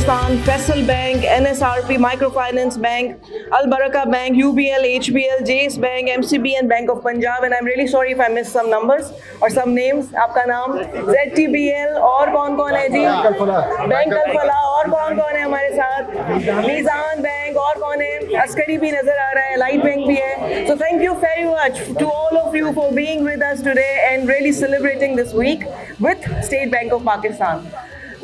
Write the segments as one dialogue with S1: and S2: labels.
S1: Pakistan, Faisal Bank, NSRP Microfinance Bank, Al Baraka Bank, UBL, HBL, JS Bank, MCB and Bank of Punjab. And I'm really sorry if I missed some numbers or some names. आपका नाम ZTBL और कौन है जी? Bank अल फलाह और कौन है हमारे साथ? मीज़ान बैंक और कौन है? अस्करी भी नजर आ रहा है, लाइट बैंक भी है. So thank you very much to all of you for being with us today and really celebrating this week with State Bank of Pakistan.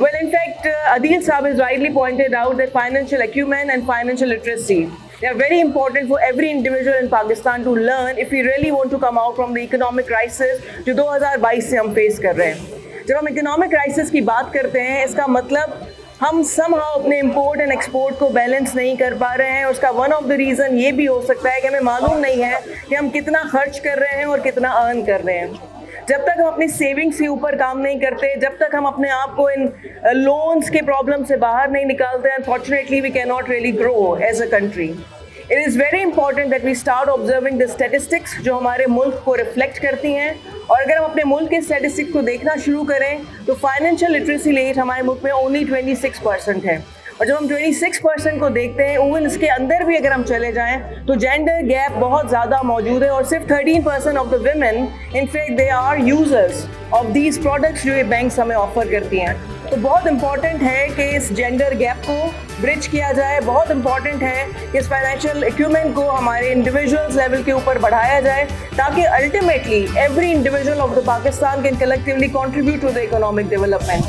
S1: Well, in fact, Adil Saab has rightly pointed out that financial acumen and financial literacy, they are very important for every individual in Pakistan to learn if we really want to come out from the economic crisis जो 2022 से हम face कर रहे हैं. जब हम economic crisis की बात करते हैं, इसका मतलब हम somehow अपने इम्पोर्ट एंड एक्सपोर्ट को बैलेंस नहीं कर पा रहे हैं. उसका वन ऑफ द रीज़न ये भी हो सकता है कि हमें मालूम नहीं है कि हम कितना खर्च कर रहे हैं और कितना अर्न कर रहे हैं. जब तक हम अपनी सेविंग्स के ऊपर काम नहीं करते, जब तक हम अपने आप को इन लोन्स के प्रॉब्लम से बाहर नहीं निकालते, unfortunately we can not really grow as a country. It is very important that we start observing the statistics जो हमारे मुल्क को रिफ्लेक्ट करती हैं. और अगर हम अपने मुल्क के स्टैटिस्टिक्स को देखना शुरू करें तो फाइनेंशियल लिटरेसी रेट हमारे मुल्क में ओनली 26% है. और जब हम 26% को देखते हैं, इवन इसके अंदर भी अगर हम चले जाएं तो जेंडर गैप बहुत ज़्यादा मौजूद है. और सिर्फ 13% of the women in fact they are users of these products जो ये बैंक्स हमें ऑफर करती हैं. तो बहुत इंपॉर्टेंट है कि इस जेंडर गैप को ब्रिज किया जाए. बहुत इंपॉर्टेंट है कि इस फाइनेंशियल इक्विपमेंट को हमारे इंडिविजुअल्स लेवल के ऊपर बढ़ाया जाए ताकि ultimately every individual of the Pakistan can collectively contribute to the economic development.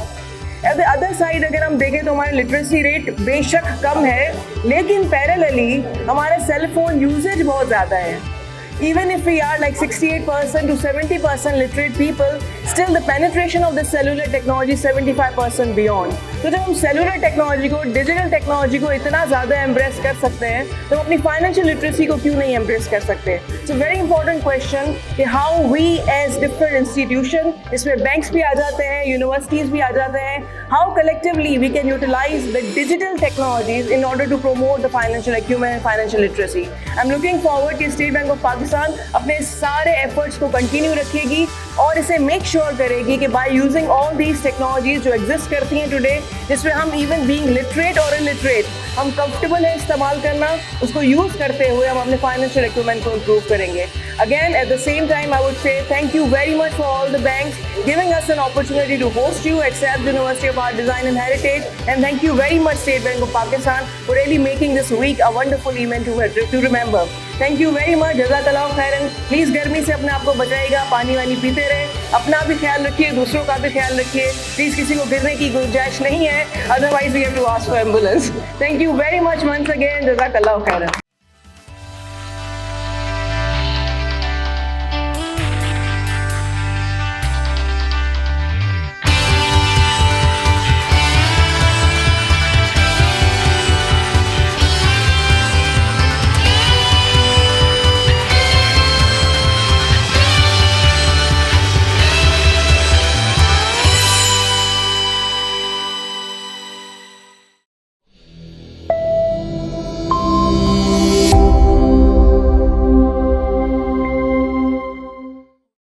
S1: At the other side अगर हम देखें तो हमारी लिटरेसी रेट बेशक कम है, लेकिन पैरेलली हमारा सेल फोन यूजेज बहुत ज़्यादा है. Even if we are like 68% to 70% literate people, still the penetration of the cellular technology 75% beyond. तो जब हम सेलुलर टेक्नोलॉजी को, डिजिटल टेक्नोलॉजी को इतना ज़्यादा एम्ब्रेस कर सकते हैं तो हम अपनी फाइनेंशियल लिटरेसी को क्यों नहीं एम्ब्रेस कर सकते? सो वेरी इंपॉर्टेंट क्वेश्चन कि how we as different institution, इसमें बैंक्स भी आ जाते हैं, यूनिवर्सिटीज़ भी आ जाते हैं, how collectively we can utilise the digital technologies in order to promote the financial acumen and financial literacy. I am looking forward कि स्टेट बैंक ऑफ पाकिस्तान अपने सारे एफर्ट्स को कंटिन्यू रखेगी और इसे मेक श्योर करेगी कि by using all these technologies जो एग्जिस्ट करती हैं टुडे, जिसमें हम इवन बीइंग लिटरेट और इलिटरेट हम कंफर्टेबल है इस्तेमाल करना, उसको यूज़ करते हुए हम अपने फाइनेंशियल इक्विपमेंट को इम्प्रूव करेंगे. Again, at the same time, I would say thank you very much for all the banks giving us an opportunity to host you at SAP University of Art, Design and Heritage. And thank you very much State Bank of Pakistan for really making this week a wonderful event to remember. Thank you very much. जज़ाकल्लाह खैरन. Please गर्मी से अपने आप को बचाइएगा, पानी वानी पीते रहे, अपना भी ख्याल रखिए, दूसरों का भी ख्याल रखिए. प्लीज़ किसी को गिरने की गुंजाइश नहीं है, otherwise we have to ask for ambulance. Thank you very much once again. जज़ाकल्लाह खैरन.